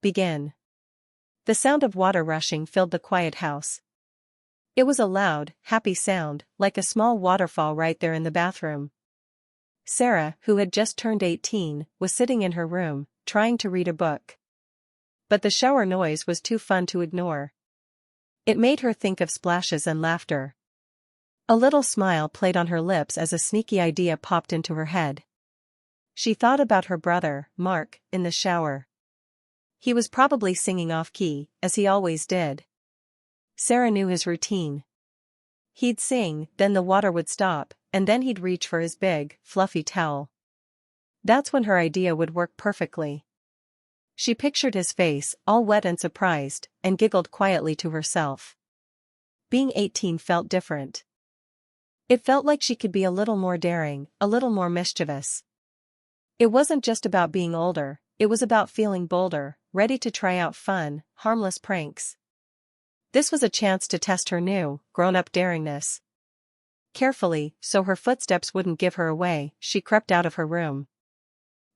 Begin. The sound of water rushing filled the quiet house. It was a loud, happy sound, like a small waterfall right there in the bathroom. Sarah, who had just turned 18, was sitting in her room, trying to read a book. But the shower noise was too fun to ignore. It made her think of splashes and laughter. A little smile played on her lips as a sneaky idea popped into her head. She thought about her brother, Mark, in the shower. He was probably singing off-key, as he always did. Sarah knew his routine. He'd sing, then the water would stop, and then he'd reach for his big, fluffy towel. That's when her idea would work perfectly. She pictured his face, all wet and surprised, and giggled quietly to herself. Being 18 felt different. It felt like she could be a little more daring, a little more mischievous. It wasn't just about being older, it was about feeling bolder, ready to try out fun, harmless pranks. This was a chance to test her new, grown-up daringness. Carefully, so her footsteps wouldn't give her away, she crept out of her room.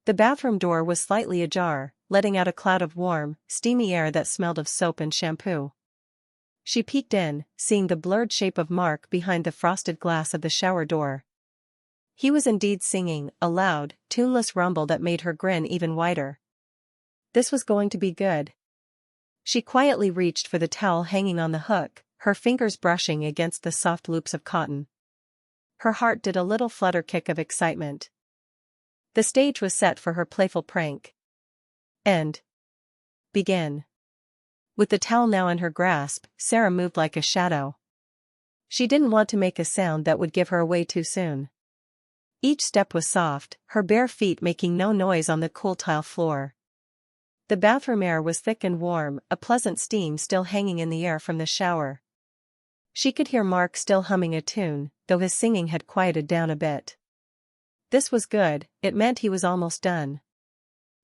The bathroom door was slightly ajar, letting out a cloud of warm, steamy air that smelled of soap and shampoo. She peeked in, seeing the blurred shape of Mark behind the frosted glass of the shower door. He was indeed singing, a loud, tuneless rumble that made her grin even wider. This was going to be good. She quietly reached for the towel hanging on the hook, her fingers brushing against the soft loops of cotton. Her heart did a little flutter kick of excitement. The stage was set for her playful prank. And begin. With the towel now in her grasp, Sarah moved like a shadow. She didn't want to make a sound that would give her away too soon. Each step was soft, her bare feet making no noise on the cool tile floor. The bathroom air was thick and warm, a pleasant steam still hanging in the air from the shower. She could hear Mark still humming a tune, though his singing had quieted down a bit. This was good, it meant he was almost done.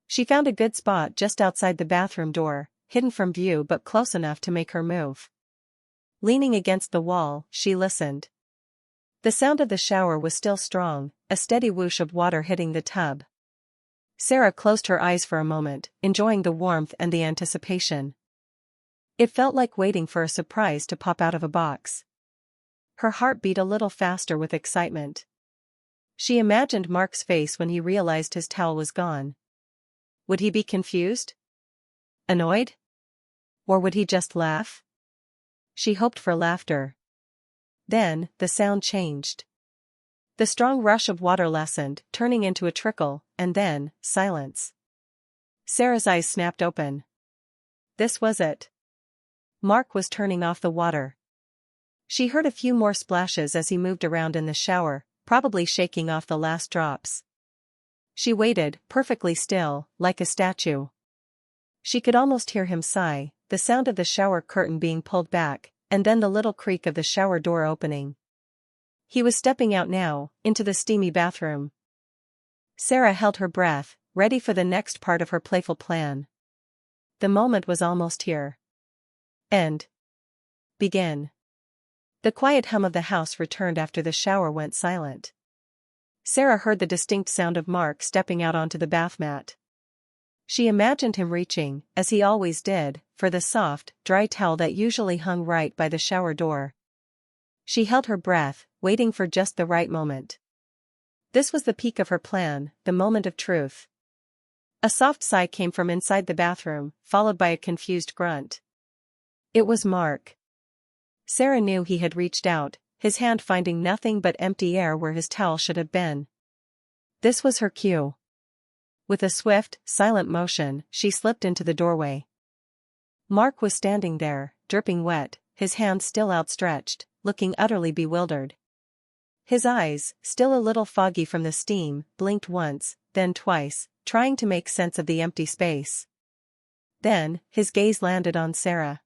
She found a good spot just outside the bathroom door, hidden from view but close enough to make her move. Leaning against the wall, she listened. The sound of the shower was still strong, a steady whoosh of water hitting the tub. Sarah closed her eyes for a moment, enjoying the warmth and the anticipation. It felt like waiting for a surprise to pop out of a box. Her heart beat a little faster with excitement. She imagined Mark's face when he realized his towel was gone. Would he be confused? Annoyed? Or would he just laugh? She hoped for laughter. Then, the sound changed. The strong rush of water lessened, turning into a trickle, and then, silence. Sarah's eyes snapped open. This was it. Mark was turning off the water. She heard a few more splashes as he moved around in the shower, probably shaking off the last drops. She waited, perfectly still, like a statue. She could almost hear him sigh, the sound of the shower curtain being pulled back, and then the little creak of the shower door opening. He was stepping out now, into the steamy bathroom. Sarah held her breath, ready for the next part of her playful plan. The moment was almost here. And begin. The quiet hum of the house returned after the shower went silent. Sarah heard the distinct sound of Mark stepping out onto the bath mat. She imagined him reaching, as he always did, for the soft, dry towel that usually hung right by the shower door. She held her breath, waiting for just the right moment. This was the peak of her plan, the moment of truth. A soft sigh came from inside the bathroom, followed by a confused grunt. It was Mark. Sarah knew he had reached out, his hand finding nothing but empty air where his towel should have been. This was her cue. With a swift, silent motion, she slipped into the doorway. Mark was standing there, dripping wet, his hands still outstretched, looking utterly bewildered. His eyes, still a little foggy from the steam, blinked once, then twice, trying to make sense of the empty space. Then, his gaze landed on Sarah.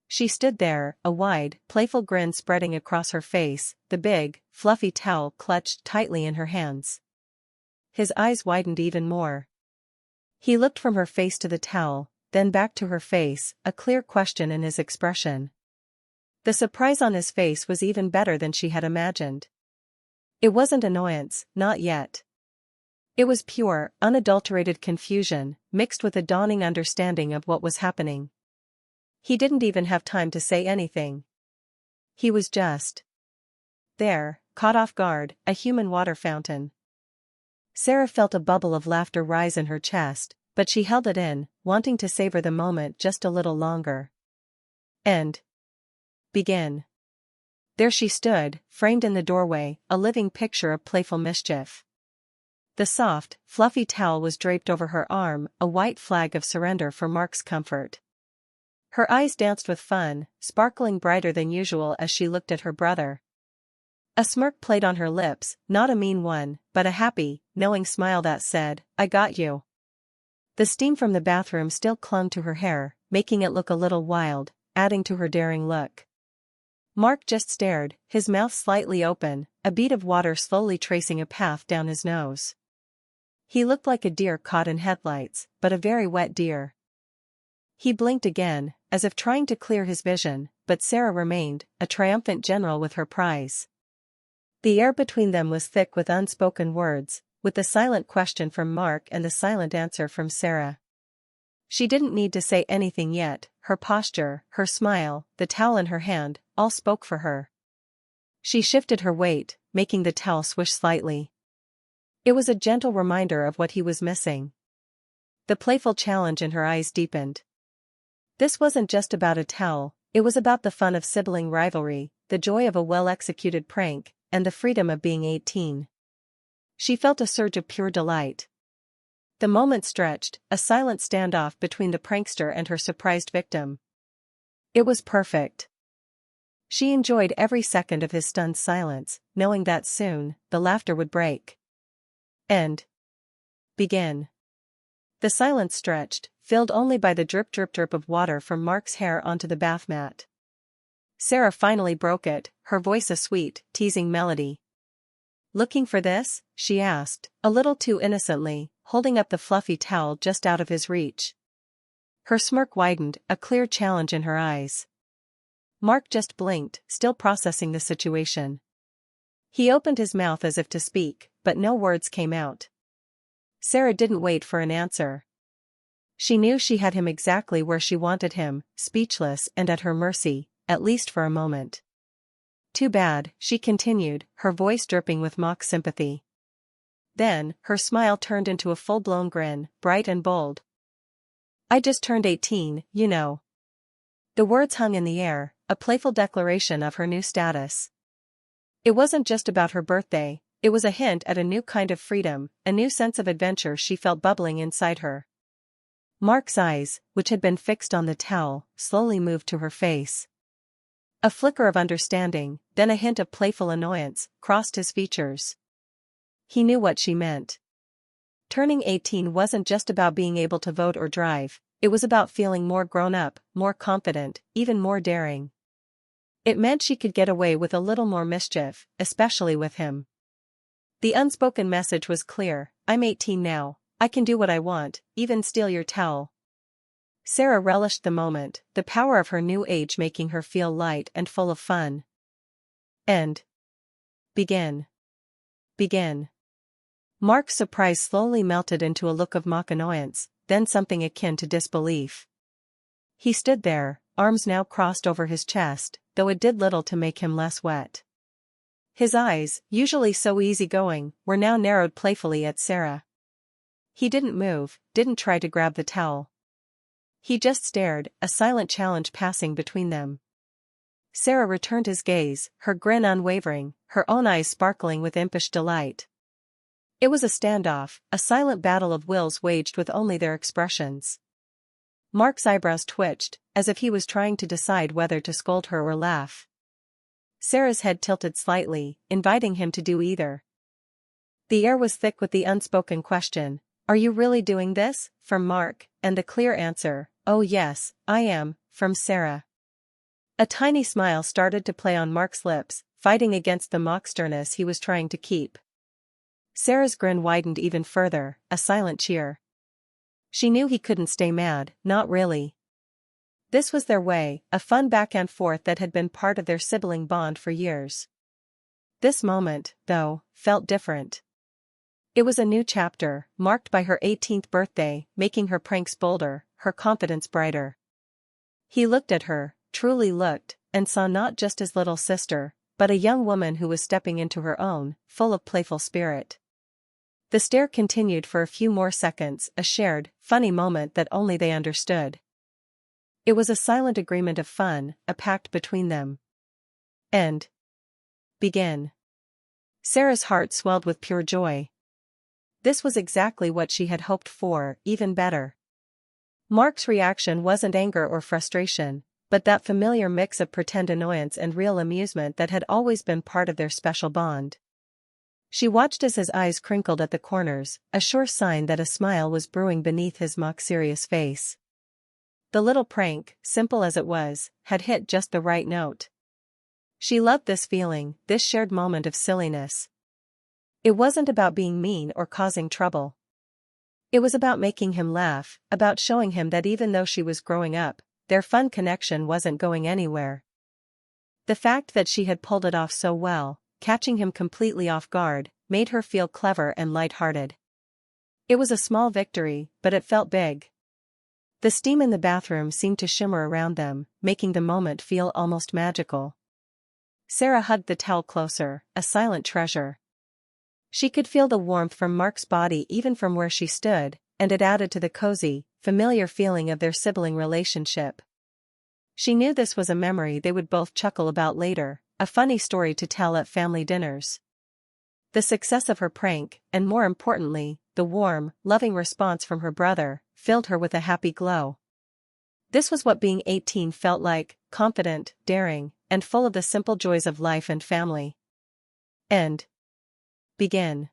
She stood there, a wide, playful grin spreading across her face, the big, fluffy towel clutched tightly in her hands. His eyes widened even more. He looked from her face to the towel, then back to her face, a clear question in his expression. The surprise on his face was even better than she had imagined. It wasn't annoyance, not yet. It was pure, unadulterated confusion, mixed with a dawning understanding of what was happening. He didn't even have time to say anything. He was just there, caught off guard, a human water fountain. Sarah felt a bubble of laughter rise in her chest, but she held it in, wanting to savor the moment just a little longer. And begin. There she stood, framed in the doorway, a living picture of playful mischief. The soft, fluffy towel was draped over her arm, a white flag of surrender for Mark's comfort. Her eyes danced with fun, sparkling brighter than usual as she looked at her brother. A smirk played on her lips, not a mean one, but a happy, knowing smile that said, "I got you." The steam from the bathroom still clung to her hair, making it look a little wild, adding to her daring look. Mark just stared, his mouth slightly open, a bead of water slowly tracing a path down his nose. He looked like a deer caught in headlights, but a very wet deer. He blinked again, as if trying to clear his vision, but Sarah remained, a triumphant general with her prize. The air between them was thick with unspoken words, with the silent question from Mark and the silent answer from Sarah. She didn't need to say anything yet, her posture, her smile, the towel in her hand, all spoke for her. She shifted her weight, making the towel swish slightly. It was a gentle reminder of what he was missing. The playful challenge in her eyes deepened. This wasn't just about a towel, it was about the fun of sibling rivalry, the joy of a well-executed prank, and the freedom of being 18. She felt a surge of pure delight. The moment stretched, a silent standoff between the prankster and her surprised victim. It was perfect. She enjoyed every second of his stunned silence, knowing that soon, the laughter would break. And begin. The silence stretched, filled only by the drip drip drip of water from Mark's hair onto the bath mat. Sarah finally broke it, her voice a sweet, teasing melody. "Looking for this?" she asked, a little too innocently, holding up the fluffy towel just out of his reach. Her smirk widened, a clear challenge in her eyes. Mark just blinked, still processing the situation. He opened his mouth as if to speak, but no words came out. Sarah didn't wait for an answer. She knew she had him exactly where she wanted him, speechless and at her mercy, at least for a moment. "Too bad," she continued, her voice dripping with mock sympathy. Then, her smile turned into a full-blown grin, bright and bold. "I just turned 18, you know." The words hung in the air, a playful declaration of her new status. It wasn't just about her birthday, it was a hint at a new kind of freedom, a new sense of adventure she felt bubbling inside her. Mark's eyes, which had been fixed on the towel, slowly moved to her face. A flicker of understanding, then a hint of playful annoyance, crossed his features. He knew what she meant. Turning 18 wasn't just about being able to vote or drive, it was about feeling more grown up, more confident, even more daring. It meant she could get away with a little more mischief, especially with him. The unspoken message was clear: "I'm 18 now, I can do what I want, even steal your towel." Sarah relished the moment, the power of her new age making her feel light and full of fun. And begin. Begin. Mark's surprise slowly melted into a look of mock annoyance, then something akin to disbelief. He stood there, arms now crossed over his chest, though it did little to make him less wet. His eyes, usually so easygoing, were now narrowed playfully at Sarah. He didn't move, didn't try to grab the towel. He just stared, a silent challenge passing between them. Sarah returned his gaze, her grin unwavering, her own eyes sparkling with impish delight. It was a standoff, a silent battle of wills waged with only their expressions. Mark's eyebrows twitched, as if he was trying to decide whether to scold her or laugh. Sarah's head tilted slightly, inviting him to do either. The air was thick with the unspoken question, "Are you really doing this?" from Mark, and the clear answer, "Oh yes, I am," from Sarah. A tiny smile started to play on Mark's lips, fighting against the mock sternness he was trying to keep. Sarah's grin widened even further, a silent cheer. She knew he couldn't stay mad, not really. This was their way, a fun back and forth that had been part of their sibling bond for years. This moment, though, felt different. It was a new chapter, marked by her 18th birthday, making her pranks bolder, her confidence brighter. He looked at her, truly looked, and saw not just his little sister, but a young woman who was stepping into her own, full of playful spirit. The stare continued for a few more seconds, a shared, funny moment that only they understood. It was a silent agreement of fun, a pact between them. And begin. Sarah's heart swelled with pure joy. This was exactly what she had hoped for, even better. Mark's reaction wasn't anger or frustration, but that familiar mix of pretend annoyance and real amusement that had always been part of their special bond. She watched as his eyes crinkled at the corners, a sure sign that a smile was brewing beneath his mock-serious face. The little prank, simple as it was, had hit just the right note. She loved this feeling, this shared moment of silliness. It wasn't about being mean or causing trouble. It was about making him laugh, about showing him that even though she was growing up, their fun connection wasn't going anywhere. The fact that she had pulled it off so well, catching him completely off guard, made her feel clever and light-hearted. It was a small victory, but it felt big. The steam in the bathroom seemed to shimmer around them, making the moment feel almost magical. Sarah hugged the towel closer, a silent treasure. She could feel the warmth from Mark's body even from where she stood, and it added to the cozy, familiar feeling of their sibling relationship. She knew this was a memory they would both chuckle about later, a funny story to tell at family dinners. The success of her prank, and more importantly, the warm, loving response from her brother, filled her with a happy glow. This was what being 18 felt like, confident, daring, and full of the simple joys of life and family. And begin.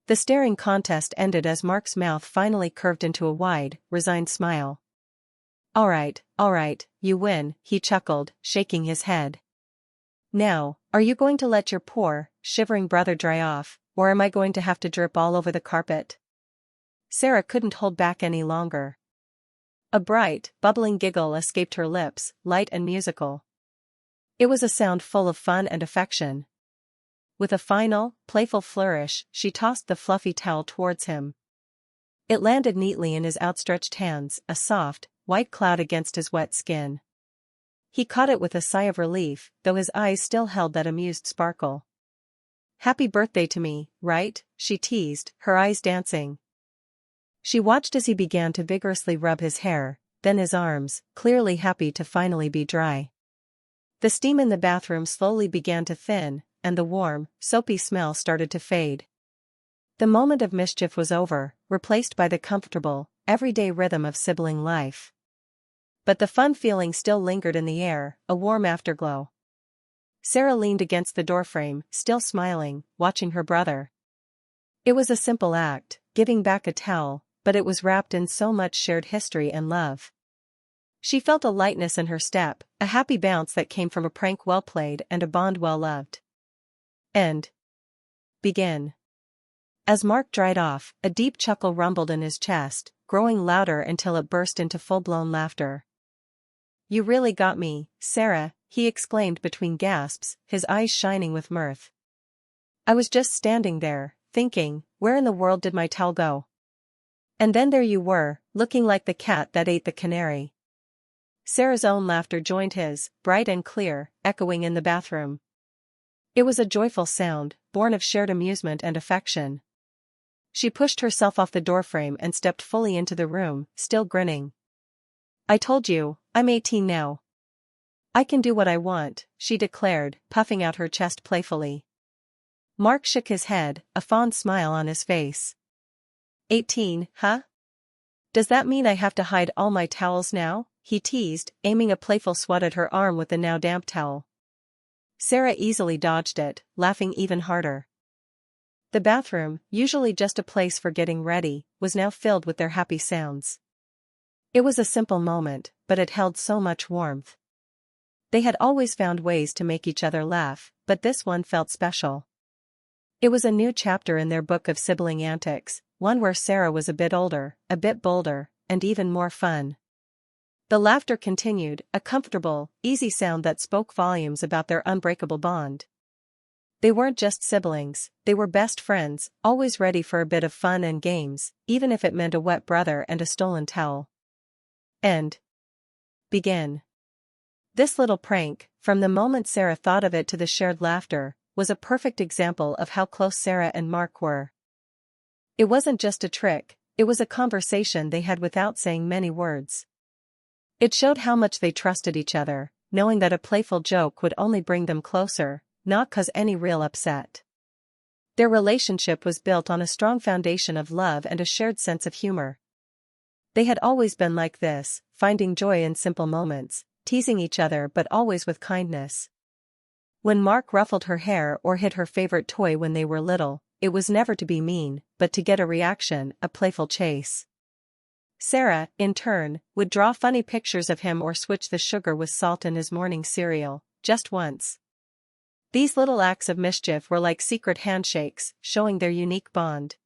The staring contest ended as Mark's mouth finally curved into a wide, resigned smile. All right, you win," he chuckled, shaking his head. "Now, are you going to let your poor, shivering brother dry off, or am I going to have to drip all over the carpet?" Sarah couldn't hold back any longer. A bright, bubbling giggle escaped her lips, light and musical. It was a sound full of fun and affection. With a final, playful flourish, she tossed the fluffy towel towards him. It landed neatly in his outstretched hands, a soft, white cloud against his wet skin. He caught it with a sigh of relief, though his eyes still held that amused sparkle. "Happy birthday to me, right?" she teased, her eyes dancing. She watched as he began to vigorously rub his hair, then his arms, clearly happy to finally be dry. The steam in the bathroom slowly began to thin, and the warm, soapy smell started to fade. The moment of mischief was over, replaced by the comfortable, everyday rhythm of sibling life. But the fun feeling still lingered in the air, a warm afterglow. Sarah leaned against the doorframe, still smiling, watching her brother. It was a simple act, giving back a towel, but it was wrapped in so much shared history and love. She felt a lightness in her step, a happy bounce that came from a prank well played and a bond well loved. And begin. As Mark dried off, a deep chuckle rumbled in his chest, growing louder until it burst into full-blown laughter. "You really got me, Sarah," he exclaimed between gasps, his eyes shining with mirth. "I was just standing there, thinking, where in the world did my towel go? And then there you were, looking like the cat that ate the canary." Sarah's own laughter joined his, bright and clear, echoing in the bathroom. It was a joyful sound, born of shared amusement and affection. She pushed herself off the doorframe and stepped fully into the room, still grinning. "I told you, I'm 18 now. I can do what I want," she declared, puffing out her chest playfully. Mark shook his head, a fond smile on his face. 18, huh? Does that mean I have to hide all my towels now?" he teased, aiming a playful swat at her arm with the now damp towel. Sarah easily dodged it, laughing even harder. The bathroom, usually just a place for getting ready, was now filled with their happy sounds. It was a simple moment, but it held so much warmth. They had always found ways to make each other laugh, but this one felt special. It was a new chapter in their book of sibling antics, one where Sarah was a bit older, a bit bolder, and even more fun. The laughter continued, a comfortable, easy sound that spoke volumes about their unbreakable bond. They weren't just siblings, they were best friends, always ready for a bit of fun and games, even if it meant a wet brother and a stolen towel. And begin. This little prank, from the moment Sarah thought of it to the shared laughter, was a perfect example of how close Sarah and Mark were. It wasn't just a trick, it was a conversation they had without saying many words. It showed how much they trusted each other, knowing that a playful joke would only bring them closer, not cause any real upset. Their relationship was built on a strong foundation of love and a shared sense of humor. They had always been like this, finding joy in simple moments, teasing each other but always with kindness. When Mark ruffled her hair or hid her favorite toy when they were little, it was never to be mean, but to get a reaction, a playful chase. Sarah, in turn, would draw funny pictures of him or switch the sugar with salt in his morning cereal, just once. These little acts of mischief were like secret handshakes, showing their unique bond.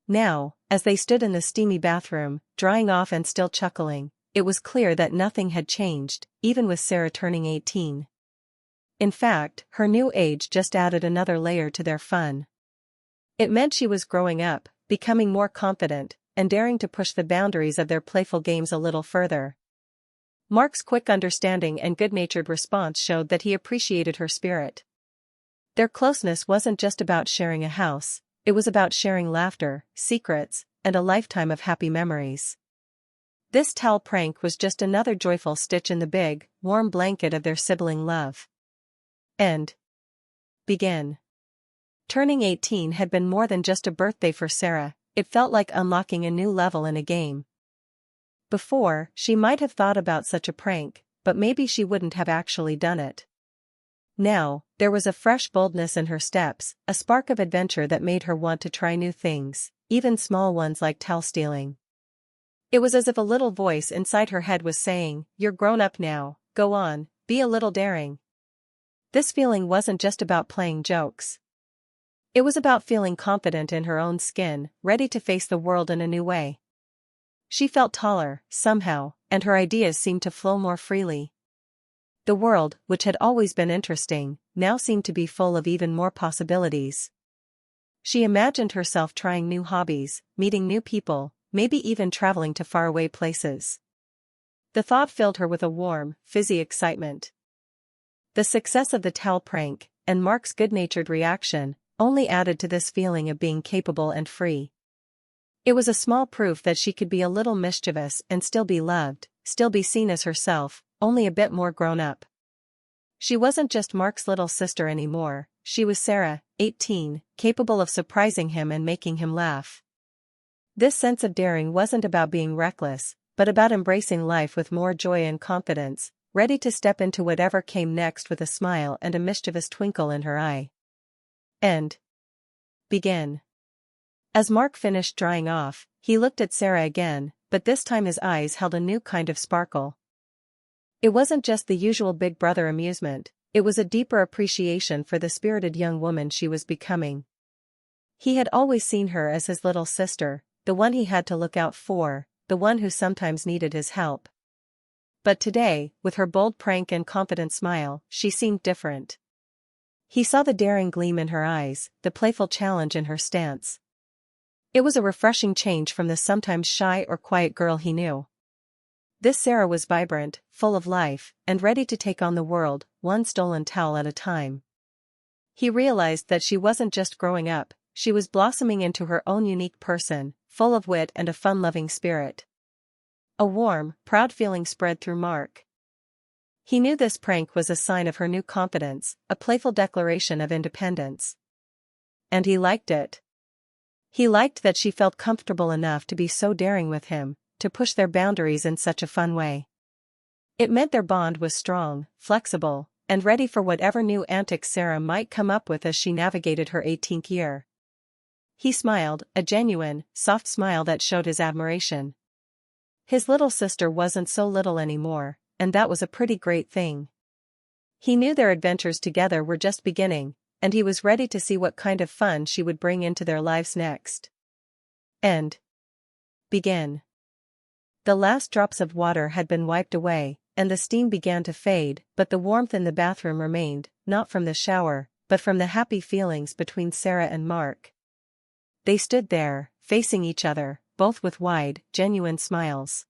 Now, as they stood in the steamy bathroom, drying off and still chuckling, it was clear that nothing had changed, even with Sarah turning 18. In fact, her new age just added another layer to their fun. It meant she was growing up, becoming more confident, and daring to push the boundaries of their playful games a little further. Mark's quick understanding and good-natured response showed that he appreciated her spirit. Their closeness wasn't just about sharing a house, it was about sharing laughter, secrets, and a lifetime of happy memories. This towel prank was just another joyful stitch in the big, warm blanket of their sibling love. And begin. Turning 18 had been more than just a birthday for Sarah, it felt like unlocking a new level in a game. Before, she might have thought about such a prank, but maybe she wouldn't have actually done it. Now, there was a fresh boldness in her steps, a spark of adventure that made her want to try new things, even small ones like towel stealing. It was as if a little voice inside her head was saying, "You're grown up now, go on, be a little daring." This feeling wasn't just about playing jokes. It was about feeling confident in her own skin, ready to face the world in a new way. She felt taller, somehow, and her ideas seemed to flow more freely. The world, which had always been interesting, now seemed to be full of even more possibilities. She imagined herself trying new hobbies, meeting new people, maybe even traveling to faraway places. The thought filled her with a warm, fizzy excitement. The success of the towel prank, and Mark's good-natured reaction, only added to this feeling of being capable and free. It was a small proof that she could be a little mischievous and still be loved, still be seen as herself, only a bit more grown up. She wasn't just Mark's little sister anymore, she was Sarah, 18, capable of surprising him and making him laugh. This sense of daring wasn't about being reckless, but about embracing life with more joy and confidence, ready to step into whatever came next with a smile and a mischievous twinkle in her eye. And begin. As Mark finished drying off, he looked at Sarah again, but this time his eyes held a new kind of sparkle. It wasn't just the usual big brother amusement, it was a deeper appreciation for the spirited young woman she was becoming. He had always seen her as his little sister, the one he had to look out for, the one who sometimes needed his help. But today, with her bold prank and confident smile, she seemed different. He saw the daring gleam in her eyes, the playful challenge in her stance. It was a refreshing change from the sometimes shy or quiet girl he knew. This Sarah was vibrant, full of life, and ready to take on the world, one stolen towel at a time. He realized that she wasn't just growing up, she was blossoming into her own unique person, full of wit and a fun-loving spirit. A warm, proud feeling spread through Mark. He knew this prank was a sign of her new confidence, a playful declaration of independence. And he liked it. He liked that she felt comfortable enough to be so daring with him, to push their boundaries in such a fun way. It meant their bond was strong, flexible, and ready for whatever new antics Sarah might come up with as she navigated her 18th year. He smiled, a genuine, soft smile that showed his admiration. His little sister wasn't so little anymore, and that was a pretty great thing. He knew their adventures together were just beginning, and he was ready to see what kind of fun she would bring into their lives next. And begin. The last drops of water had been wiped away, and the steam began to fade, but the warmth in the bathroom remained, not from the shower, but from the happy feelings between Sarah and Mark. They stood there, facing each other, both with wide, genuine smiles.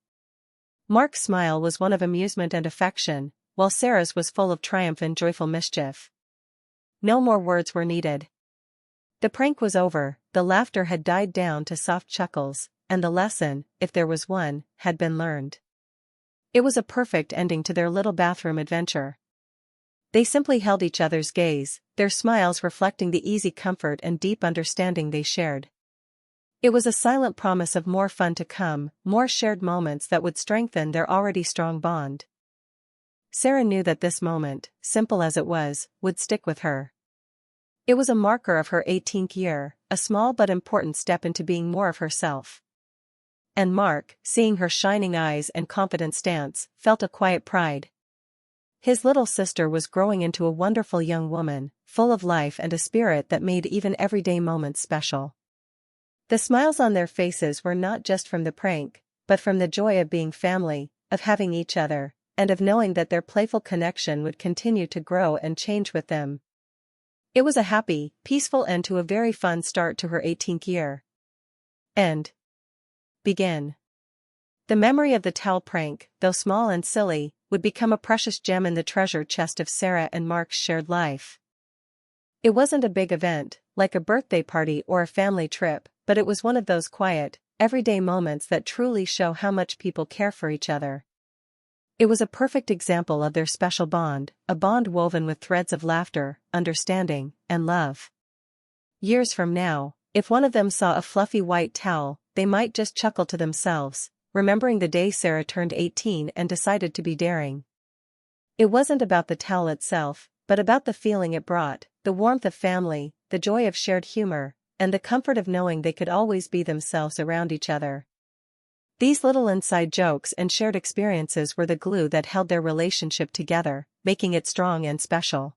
Mark's smile was one of amusement and affection, while Sarah's was full of triumph and joyful mischief. No more words were needed. The prank was over, the laughter had died down to soft chuckles, and the lesson, if there was one, had been learned. It was a perfect ending to their little bathroom adventure. They simply held each other's gaze, their smiles reflecting the easy comfort and deep understanding they shared. It was a silent promise of more fun to come, more shared moments that would strengthen their already strong bond. Sarah knew that this moment, simple as it was, would stick with her. It was a marker of her 18th year, a small but important step into being more of herself. And Mark, seeing her shining eyes and confident stance, felt a quiet pride. His little sister was growing into a wonderful young woman, full of life and a spirit that made even everyday moments special. The smiles on their faces were not just from the prank, but from the joy of being family, of having each other, and of knowing that their playful connection would continue to grow and change with them. It was a happy, peaceful end to a very fun start to her 18th year. And begin. The memory of the towel prank, though small and silly, would become a precious gem in the treasure chest of Sarah and Mark's shared life. It wasn't a big event, like a birthday party or a family trip, but it was one of those quiet, everyday moments that truly show how much people care for each other. It was a perfect example of their special bond, a bond woven with threads of laughter, understanding, and love. Years from now, if one of them saw a fluffy white towel, they might just chuckle to themselves, remembering the day Sarah turned 18 and decided to be daring. It wasn't about the towel itself, but about the feeling it brought, the warmth of family, the joy of shared humor, and the comfort of knowing they could always be themselves around each other. These little inside jokes and shared experiences were the glue that held their relationship together, making it strong and special.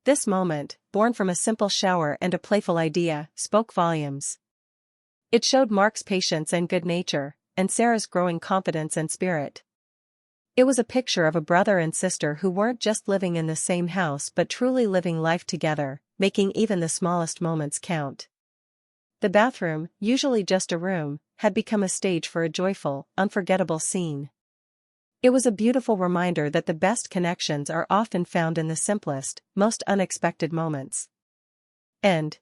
This moment, born from a simple shower and a playful idea, spoke volumes. It showed Mark's patience and good nature, and Sarah's growing confidence and spirit. It was a picture of a brother and sister who weren't just living in the same house but truly living life together, making even the smallest moments count. The bathroom, usually just a room, had become a stage for a joyful, unforgettable scene. It was a beautiful reminder that the best connections are often found in the simplest, most unexpected moments. And